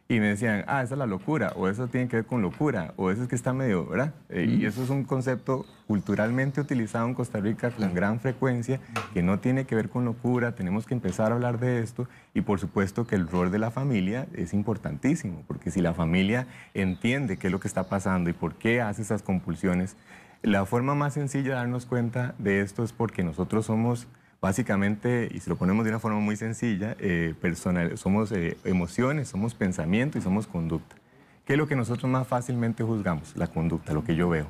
Y me decían, esa es la locura, o eso tiene que ver con locura, o eso es que está medio, ¿verdad? Y eso es un concepto culturalmente utilizado en Costa Rica con gran frecuencia, que no tiene que ver con locura, tenemos que empezar a hablar de esto, y por supuesto que el rol de la familia es importantísimo, porque si la familia entiende qué es lo que está pasando y por qué hace esas compulsiones, la forma más sencilla de darnos cuenta de esto es porque nosotros somos... Básicamente, y si lo ponemos de una forma muy sencilla, somos emociones, somos pensamiento y somos conducta. ¿Qué es lo que nosotros más fácilmente juzgamos? La conducta, lo que yo veo.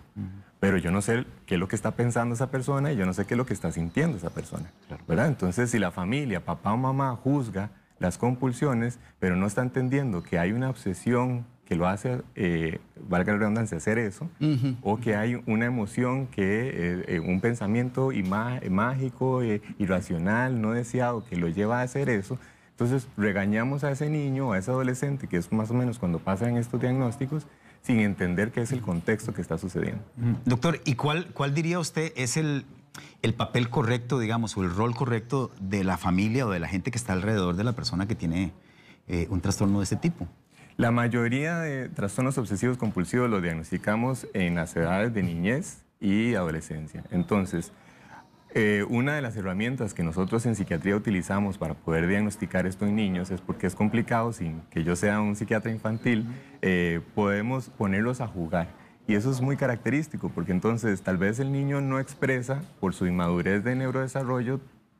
Pero yo no sé qué es lo que está pensando esa persona y yo no sé qué es lo que está sintiendo esa persona, ¿verdad? Entonces, si la familia, papá o mamá, juzga las compulsiones, pero no está entendiendo que hay una obsesión que lo hace, valga la redundancia, hacer eso, o que hay una emoción, un pensamiento mágico, irracional, no deseado, que lo lleva a hacer eso. Entonces regañamos a ese niño o a ese adolescente, que es más o menos cuando pasan estos diagnósticos, sin entender qué es el contexto que está sucediendo. Doctor, ¿y cuál diría usted es el papel correcto, digamos, o el rol correcto de la familia o de la gente que está alrededor de la persona que tiene un trastorno de este tipo? La mayoría de trastornos obsesivos compulsivos los diagnosticamos en las edades de niñez y adolescencia. Entonces, una de las herramientas que nosotros en psiquiatría utilizamos para poder diagnosticar esto en niños es porque es complicado, sin que yo sea un psiquiatra infantil, podemos ponerlos a jugar. Y eso es muy característico, porque entonces tal vez el niño no expresa, por su inmadurez de neurodesarrollo,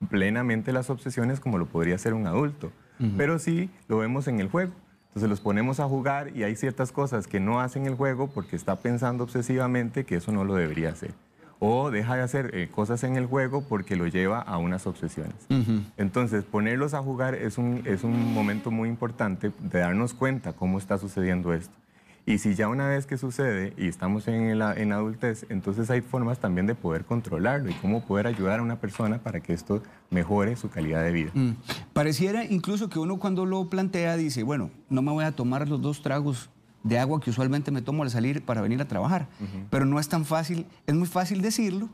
plenamente las obsesiones como lo podría hacer un adulto. Pero sí lo vemos en el juego. Entonces los ponemos a jugar y hay ciertas cosas que no hacen el juego porque está pensando obsesivamente que eso no lo debería hacer. O deja de hacer cosas en el juego porque lo lleva a unas obsesiones. Entonces ponerlos a jugar es un momento muy importante de darnos cuenta cómo está sucediendo esto. Y si ya una vez que sucede y estamos en adultez, entonces hay formas también de poder controlarlo y cómo poder ayudar a una persona para que esto mejore su calidad de vida. Pareciera incluso que uno cuando lo plantea dice, bueno, no me voy a tomar los 2 tragos de agua que usualmente me tomo al salir para venir a trabajar. Pero no es tan fácil, es muy fácil decirlo,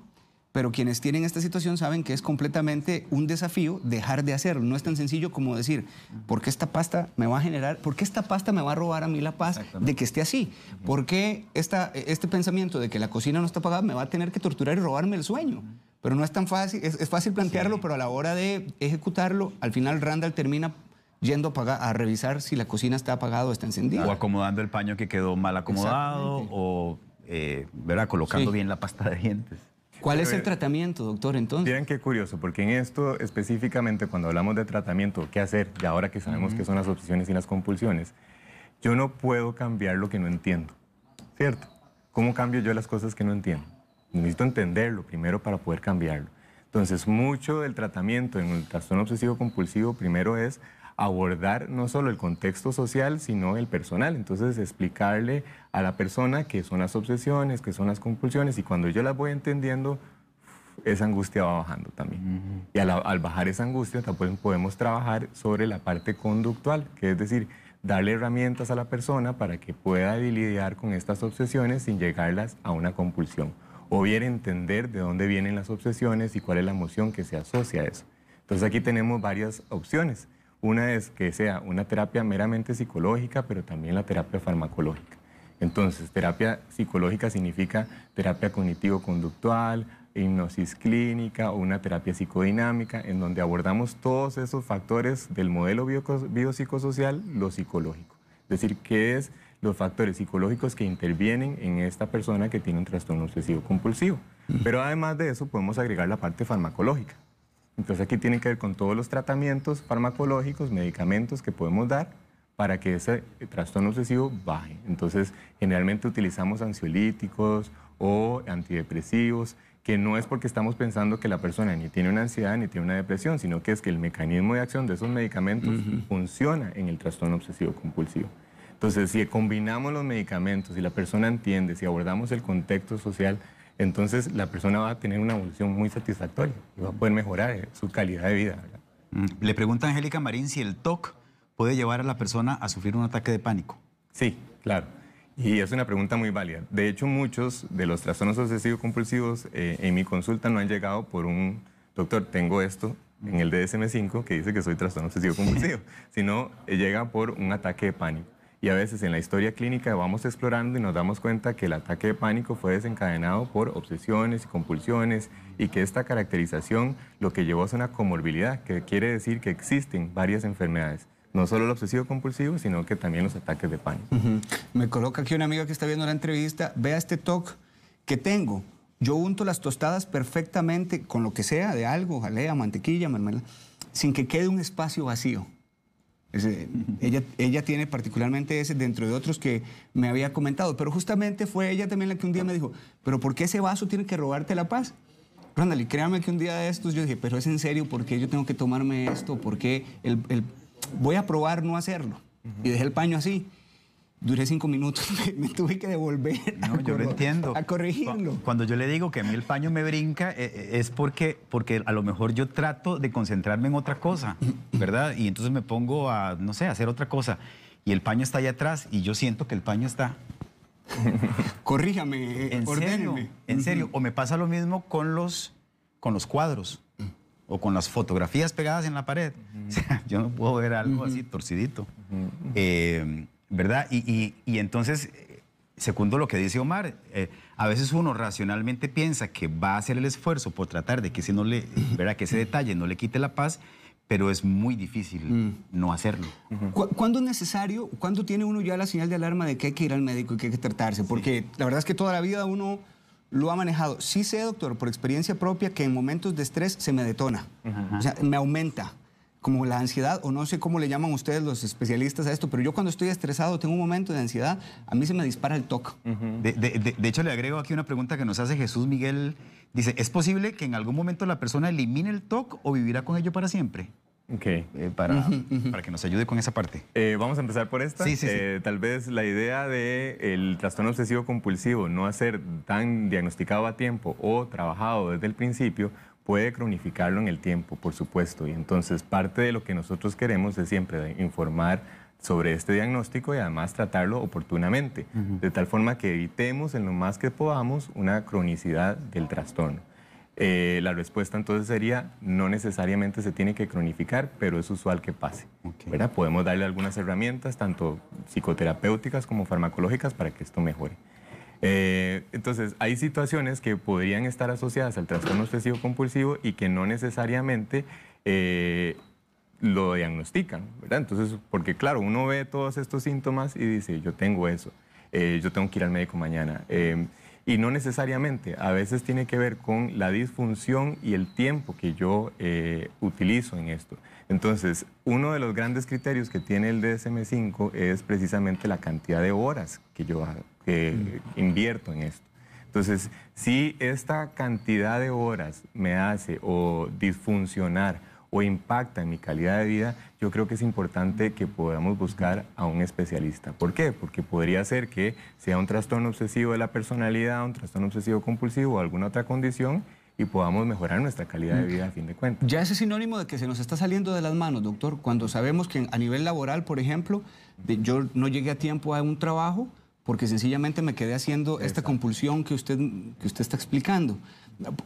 pero quienes tienen esta situación saben que es completamente un desafío dejar de hacerlo. No es tan sencillo como decir, ¿por qué esta pasta me va a generar, por qué esta pasta me va a robar a mí la paz de que esté así? ¿Por qué este pensamiento de que la cocina no está pagada me va a tener que torturar y robarme el sueño? Pero no es tan fácil, es fácil plantearlo, pero a la hora de ejecutarlo, al final Randall termina yendo a revisar si la cocina está apagada o está encendida. O acomodando el paño que quedó mal acomodado, o ¿verdad? Colocando bien la pasta de dientes. ¿Cuál es el tratamiento, doctor, entonces? Miren qué curioso, porque en esto específicamente, cuando hablamos de tratamiento, ¿qué hacer? Y ahora que sabemos qué son las obsesiones y las compulsiones, yo no puedo cambiar lo que no entiendo, ¿cierto? ¿Cómo cambio yo las cosas que no entiendo? Necesito entenderlo primero para poder cambiarlo. Entonces, mucho del tratamiento en el trastorno obsesivo compulsivo primero es abordar no solo el contexto social, sino el personal. Entonces, explicarle a la persona qué son las obsesiones, qué son las compulsiones, y cuando yo las voy entendiendo, esa angustia va bajando también. Y al bajar esa angustia, también podemos trabajar sobre la parte conductual, que es decir, darle herramientas a la persona para que pueda lidiar con estas obsesiones sin llegarlas a una compulsión. O bien entender de dónde vienen las obsesiones y cuál es la emoción que se asocia a eso. Entonces, aquí tenemos varias opciones. Una es que sea una terapia meramente psicológica, pero también la terapia farmacológica. Entonces, terapia psicológica significa terapia cognitivo-conductual, hipnosis clínica o una terapia psicodinámica, en donde abordamos todos esos factores del modelo biopsicosocial, lo psicológico. Es decir, qué es los factores psicológicos que intervienen en esta persona que tiene un trastorno obsesivo compulsivo. Pero además de eso, podemos agregar la parte farmacológica. Entonces aquí tiene que ver con todos los tratamientos farmacológicos, medicamentos que podemos dar para que ese trastorno obsesivo baje. Entonces generalmente utilizamos ansiolíticos o antidepresivos, que no es porque estamos pensando que la persona ni tiene una ansiedad ni tiene una depresión, sino que es que el mecanismo de acción de esos medicamentos funciona en el trastorno obsesivo compulsivo. Entonces si combinamos los medicamentos y la persona entiende, si abordamos el contexto social, entonces la persona va a tener una evolución muy satisfactoria y va a poder mejorar su calidad de vida, ¿verdad? Le pregunta a Angélica Marín si el TOC puede llevar a la persona a sufrir un ataque de pánico. Sí, claro. Y es una pregunta muy válida. De hecho, muchos de los trastornos obsesivos compulsivos en mi consulta no han llegado por un doctor, tengo esto en el DSM-5 que dice que soy trastorno obsesivo compulsivo, sino llega por un ataque de pánico. Y a veces en la historia clínica vamos explorando y nos damos cuenta que el ataque de pánico fue desencadenado por obsesiones y compulsiones y que esta caracterización lo que llevó es una comorbilidad, que quiere decir que existen varias enfermedades. No solo el obsesivo compulsivo, sino que también los ataques de pánico. Me coloca aquí una amiga que está viendo la entrevista, vea este TOC que tengo. Yo unto las tostadas perfectamente con lo que sea, de algo, jalea, mantequilla, mermelada, sin que quede un espacio vacío. Ella tiene particularmente ese dentro de otros que me había comentado, pero justamente fue ella también la que un día me dijo, ¿pero por qué ese vaso tiene que robarte la paz? Randall, y créame que un día de estos yo dije, pero es en serio, ¿por qué yo tengo que tomarme esto? ¿Por qué voy a probar no hacerlo? Y dejé el paño así. Duré 5 minutos, me tuve que devolver yo lo entiendo. A corregirlo. Cuando yo le digo que a mí el paño me brinca, es porque a lo mejor yo trato de concentrarme en otra cosa, ¿verdad? Y entonces me pongo a, no sé, a hacer otra cosa. Y el paño está allá atrás y yo siento que el paño está... Corríjame, ordéneme. En serio. O me pasa lo mismo con los cuadros o con las fotografías pegadas en la pared. O sea, yo no puedo ver algo así torcidito. ¿verdad? Y entonces, segundo lo que dice Omar, a veces uno racionalmente piensa que va a hacer el esfuerzo por tratar de que ¿verdad? Que ese detalle no le quite la paz, pero es muy difícil no hacerlo. ¿Cuándo es necesario, cuándo tiene uno ya la señal de alarma de que hay que ir al médico y que hay que tratarse? Porque la verdad es que toda la vida uno lo ha manejado. Sí sé, doctor, por experiencia propia, que en momentos de estrés se me detona. O sea, me aumenta, como la ansiedad, o no sé cómo le llaman ustedes los especialistas a esto, pero yo cuando estoy estresado, tengo un momento de ansiedad, a mí se me dispara el TOC. De hecho, le agrego aquí una pregunta que nos hace Jesús Miguel. Dice, ¿es posible que en algún momento la persona elimine el TOC o vivirá con ello para siempre? Ok. Para que nos ayude con esa parte. Vamos a empezar por esta. Sí. Tal vez la idea del trastorno obsesivo compulsivo no ser tan diagnosticado a tiempo o trabajado desde el principio puede cronificarlo en el tiempo, por supuesto. Y entonces parte de lo que nosotros queremos es siempre informar sobre este diagnóstico y además tratarlo oportunamente, de tal forma que evitemos en lo más que podamos una cronicidad del trastorno. La respuesta entonces sería, no necesariamente se tiene que cronificar, pero es usual que pase. ¿Verdad? Podemos darle algunas herramientas, tanto psicoterapéuticas como farmacológicas, para que esto mejore. Entonces, hay situaciones que podrían estar asociadas al trastorno obsesivo compulsivo y que no necesariamente lo diagnostican, ¿verdad? Entonces, porque claro, uno ve todos estos síntomas y dice, yo tengo eso, yo tengo que ir al médico mañana. Y no necesariamente, a veces tiene que ver con la disfunción y el tiempo que yo utilizo en esto. Entonces, uno de los grandes criterios que tiene el DSM-5 es precisamente la cantidad de horas que yo invierto en esto. Entonces, si esta cantidad de horas me hace o disfuncionar o impacta en mi calidad de vida, yo creo que es importante que podamos buscar a un especialista. ¿Por qué? Porque podría ser que sea un trastorno obsesivo de la personalidad, un trastorno obsesivo compulsivo o alguna otra condición y podamos mejorar nuestra calidad de vida a fin de cuentas. Ya ese sinónimo de que se nos está saliendo de las manos, doctor, cuando sabemos que a nivel laboral, por ejemplo, yo no llegué a tiempo a un trabajo porque sencillamente me quedé haciendo esta compulsión que usted está explicando.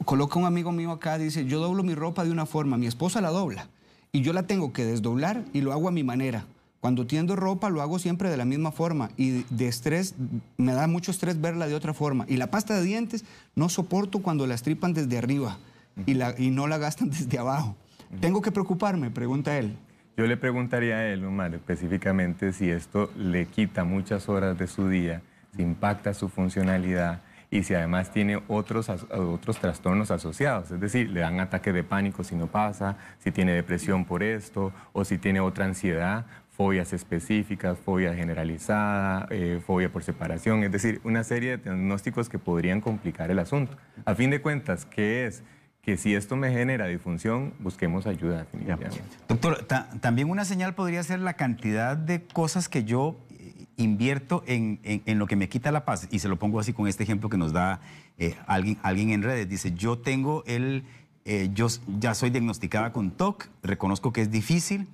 Coloca un amigo mío acá, dice, yo doblo mi ropa de una forma, mi esposa la dobla y yo la tengo que desdoblar y lo hago a mi manera. Cuando tiendo ropa lo hago siempre de la misma forma y de estrés, me da mucho estrés verla de otra forma. Y la pasta de dientes no soporto cuando la estripan desde arriba y no la gastan desde abajo. ¿Tengo que preocuparme?, pregunta él. Yo le preguntaría a él, Omar, específicamente si esto le quita muchas horas de su día, si impacta su funcionalidad y si además tiene otros trastornos asociados, es decir, le dan ataques de pánico si no pasa, si tiene depresión por esto, o si tiene otra ansiedad, fobias específicas, fobia generalizada, fobia por separación, es decir, una serie de diagnósticos que podrían complicar el asunto. A fin de cuentas, ¿qué es? Que si esto me genera disfunción, busquemos ayuda definitivamente. Doctor, también una señal podría ser la cantidad de cosas que yo invierto en lo que me quita la paz. Y se lo pongo así con este ejemplo que nos da alguien en redes. Dice, yo ya soy diagnosticada con TOC, reconozco que es difícil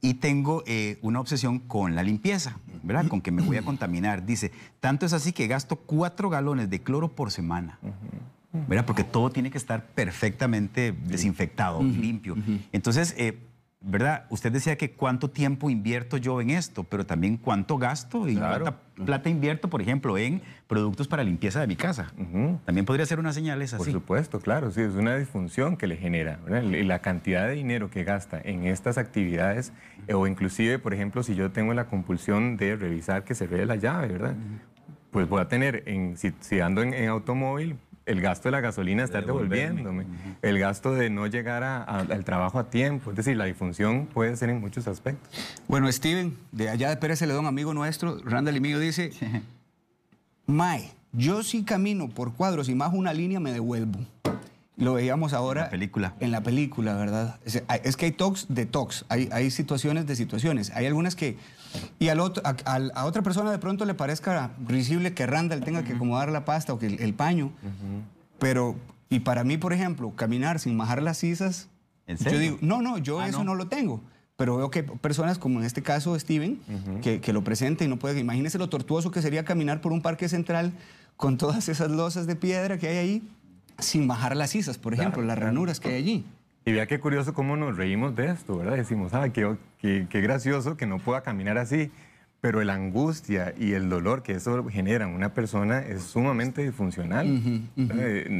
y tengo una obsesión con la limpieza, ¿verdad? Con que me voy a contaminar. Dice, tanto es así que gasto 4 galones de cloro por semana. ¿Verdad? Porque todo tiene que estar perfectamente desinfectado, limpio. Entonces, ¿verdad? Usted decía que cuánto tiempo invierto yo en esto, pero también cuánto gasto y cuánta plata invierto, por ejemplo, en productos para limpieza de mi casa. También podría ser una señal esa así. Por supuesto, claro, sí, es una disfunción que le genera, ¿verdad? Y la cantidad de dinero que gasta en estas actividades, o inclusive, por ejemplo, si yo tengo la compulsión de revisar que se vea la llave, ¿verdad? Pues voy a tener, si ando en automóvil, el gasto de la gasolina estar devolviéndome, el gasto de no llegar al trabajo a tiempo, es decir, la disfunción puede ser en muchos aspectos. Bueno, Steven, de allá de Pérez Celedón, amigo nuestro, Randall y mío, dice, Mae, yo sí camino por cuadros y más una línea me devuelvo. Lo veíamos ahora en la película. En la película, ¿verdad? Es que hay TOCs de TOCs, hay situaciones de situaciones. Hay algunas que... Y a otra persona de pronto le parezca risible que Randall tenga que acomodar la pasta o que el paño. Pero, y para mí, por ejemplo, caminar sin majar las sisas... ¿En serio? Yo digo, yo eso no lo tengo. Pero veo que personas como en este caso Steven, que lo presenta y no puede... Imagínese lo tortuoso que sería caminar por un parque central con todas esas losas de piedra que hay ahí, sin bajar las sisas, por ejemplo, las ranuras que hay allí. Y vea qué curioso cómo nos reímos de esto, ¿verdad? Decimos, qué gracioso que no pueda caminar así. pero la angustia y el dolor que eso genera en una persona es sumamente disfuncional.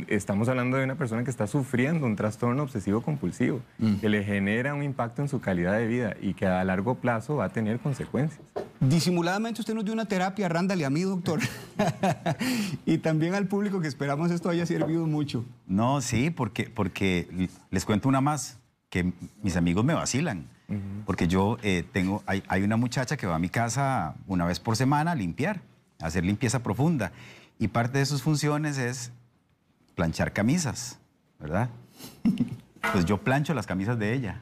Estamos hablando de una persona que está sufriendo un trastorno obsesivo compulsivo, que le genera un impacto en su calidad de vida y que a largo plazo va a tener consecuencias. Disimuladamente usted nos dio una terapia, Randall, y a mí, doctor. Y también al público, que esperamos esto haya servido mucho. No, sí, porque les cuento una más, que mis amigos me vacilan. Porque yo hay una muchacha que va a mi casa una vez por semana a limpiar, a hacer limpieza profunda. Y parte de sus funciones es planchar camisas, ¿verdad? Pues yo plancho las camisas de ella.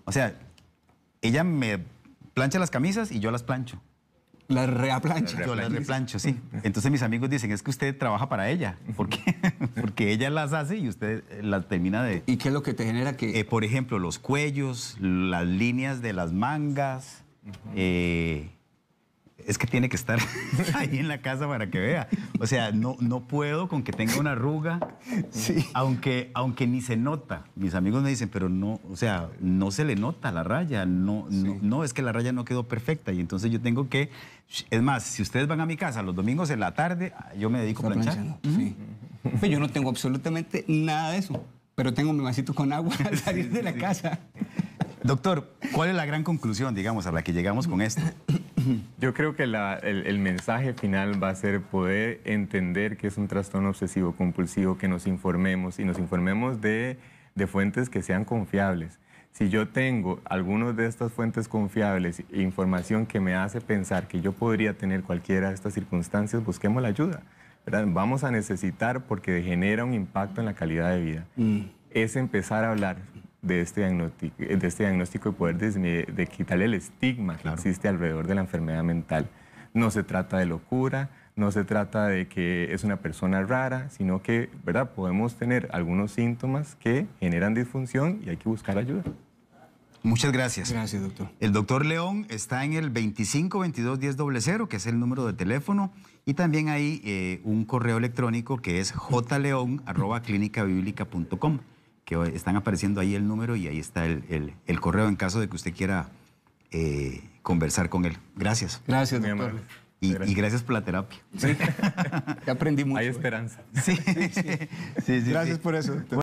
O sea, ella me plancha las camisas y yo las plancho. Las reaplancha. Yo las replancho, sí. Entonces mis amigos dicen, es que usted trabaja para ella. ¿Por qué? Porque ella las hace y usted las termina de... ¿Y qué es lo que te genera que...? Por ejemplo, los cuellos, las líneas de las mangas. Es que tiene que estar ahí en la casa para que vea. O sea, no puedo con que tenga una arruga, sí. aunque ni se nota. Mis amigos me dicen, pero no, o sea, no se le nota la raya. No, es que la raya no quedó perfecta. Y entonces yo tengo que... Es más, si ustedes van a mi casa los domingos en la tarde, yo me dedico a planchar. Sí. Pues yo no tengo absolutamente nada de eso, pero tengo mi vasito con agua al salir de la casa. Doctor, ¿cuál es la gran conclusión, digamos, a la que llegamos con esto? Yo creo que el mensaje final va a ser poder entender que es un trastorno obsesivo compulsivo, que nos informemos y nos informemos de fuentes que sean confiables. Si yo tengo algunas de estas fuentes confiables e información que me hace pensar que yo podría tener cualquiera de estas circunstancias, busquemos la ayuda, ¿verdad? Vamos a necesitar porque genera un impacto en la calidad de vida. Es empezar a hablar de este diagnóstico y poder de quitarle el estigma que existe alrededor de la enfermedad mental. No se trata de locura, no se trata de que es una persona rara, sino que, ¿verdad?, podemos tener algunos síntomas que generan disfunción y hay que buscar ayuda. Muchas gracias. Gracias, doctor. El doctor León está en el 25221000, que es el número de teléfono, y también hay un correo electrónico que es jleon@clinicabiblica.com, que están apareciendo ahí el número y ahí está el correo en caso de que usted quiera conversar con él. Gracias. Gracias, doctor. Y gracias por la terapia. Sí. Ya aprendí mucho. Hay esperanza. Sí. Gracias por eso, doctor.